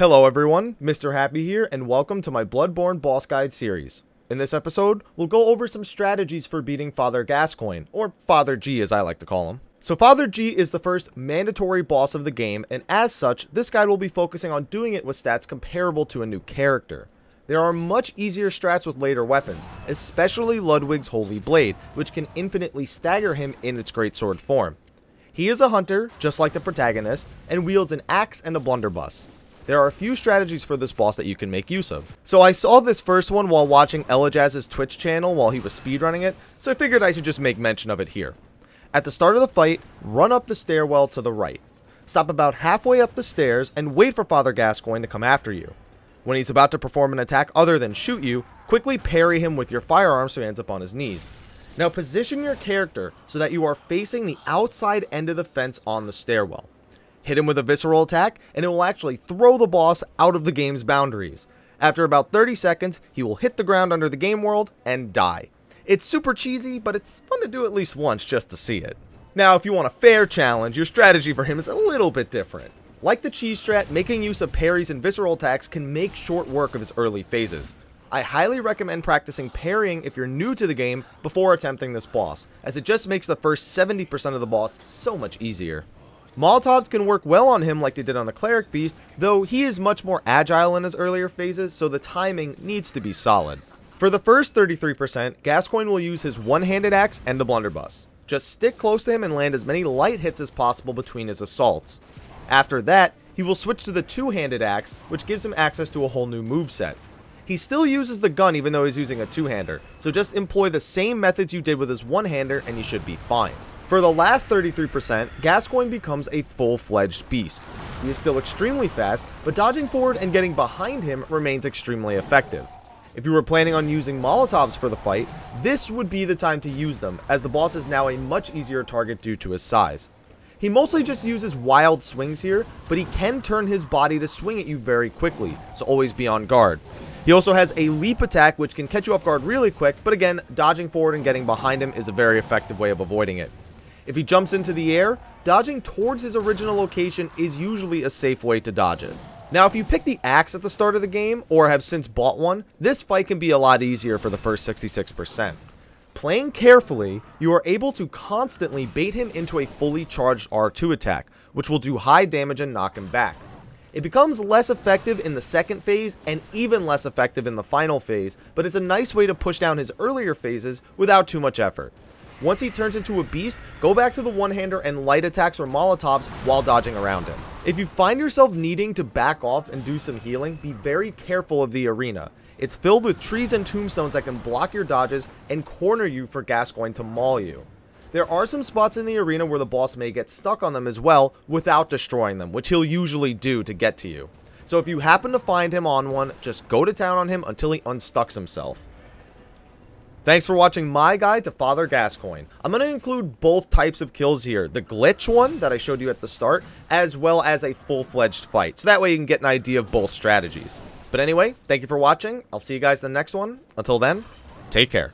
Hello everyone, Mr. Happy here, and welcome to my Bloodborne Boss Guide series. In this episode, we'll go over some strategies for beating Father Gascoigne, or Father G as I like to call him. So Father G is the first mandatory boss of the game, and as such, this guide will be focusing on doing it with stats comparable to a new character. There are much easier strats with later weapons, especially Ludwig's Holy Blade, which can infinitely stagger him in its greatsword form. He is a hunter, just like the protagonist, and wields an axe and a blunderbuss. There are a few strategies for this boss that you can make use of. So I saw this first one while watching Elijah's Twitch channel while he was speedrunning it, so I figured I should just make mention of it here. At the start of the fight, run up the stairwell to the right. Stop about halfway up the stairs and wait for Father Gascoigne to come after you. When he's about to perform an attack other than shoot you, quickly parry him with your firearm so he ends up on his knees. Now position your character so that you are facing the outside end of the fence on the stairwell. Hit him with a visceral attack, and it will actually throw the boss out of the game's boundaries. After about 30 seconds, he will hit the ground under the game world and die. It's super cheesy, but it's fun to do at least once just to see it. Now, if you want a fair challenge, your strategy for him is a little bit different. Like the cheese strat, making use of parries and visceral attacks can make short work of his early phases. I highly recommend practicing parrying if you're new to the game before attempting this boss, as it just makes the first 70% of the boss so much easier. Molotovs can work well on him like they did on the Cleric Beast, though he is much more agile in his earlier phases, so the timing needs to be solid. For the first 33%, Gascoigne will use his one-handed axe and the blunderbuss. Just stick close to him and land as many light hits as possible between his assaults. After that, he will switch to the two-handed axe, which gives him access to a whole new moveset. He still uses the gun even though he's using a two-hander, so just employ the same methods you did with his one-hander and you should be fine. For the last 33%, Gascoigne becomes a full-fledged beast. He is still extremely fast, but dodging forward and getting behind him remains extremely effective. If you were planning on using Molotovs for the fight, this would be the time to use them, as the boss is now a much easier target due to his size. He mostly just uses wild swings here, but he can turn his body to swing at you very quickly, so always be on guard. He also has a leap attack which can catch you off guard really quick, but again, dodging forward and getting behind him is a very effective way of avoiding it. If he jumps into the air, dodging towards his original location is usually a safe way to dodge it. Now, if you pick the axe at the start of the game, or have since bought one, this fight can be a lot easier for the first 66%. Playing carefully, you are able to constantly bait him into a fully charged R2 attack, which will do high damage and knock him back. It becomes less effective in the second phase, and even less effective in the final phase, but it's a nice way to push down his earlier phases without too much effort. Once he turns into a beast, go back to the one-hander and light attacks or Molotovs while dodging around him. If you find yourself needing to back off and do some healing, be very careful of the arena. It's filled with trees and tombstones that can block your dodges and corner you for Gascoigne to maul you. There are some spots in the arena where the boss may get stuck on them as well without destroying them, which he'll usually do to get to you. So if you happen to find him on one, just go to town on him until he unstucks himself. Thanks for watching my guide to Father Gascoigne. I'm going to include both types of kills here, the glitch one that I showed you at the start, as well as a full-fledged fight, so that way you can get an idea of both strategies. But anyway, thank you for watching. I'll see you guys in the next one. Until then, take care.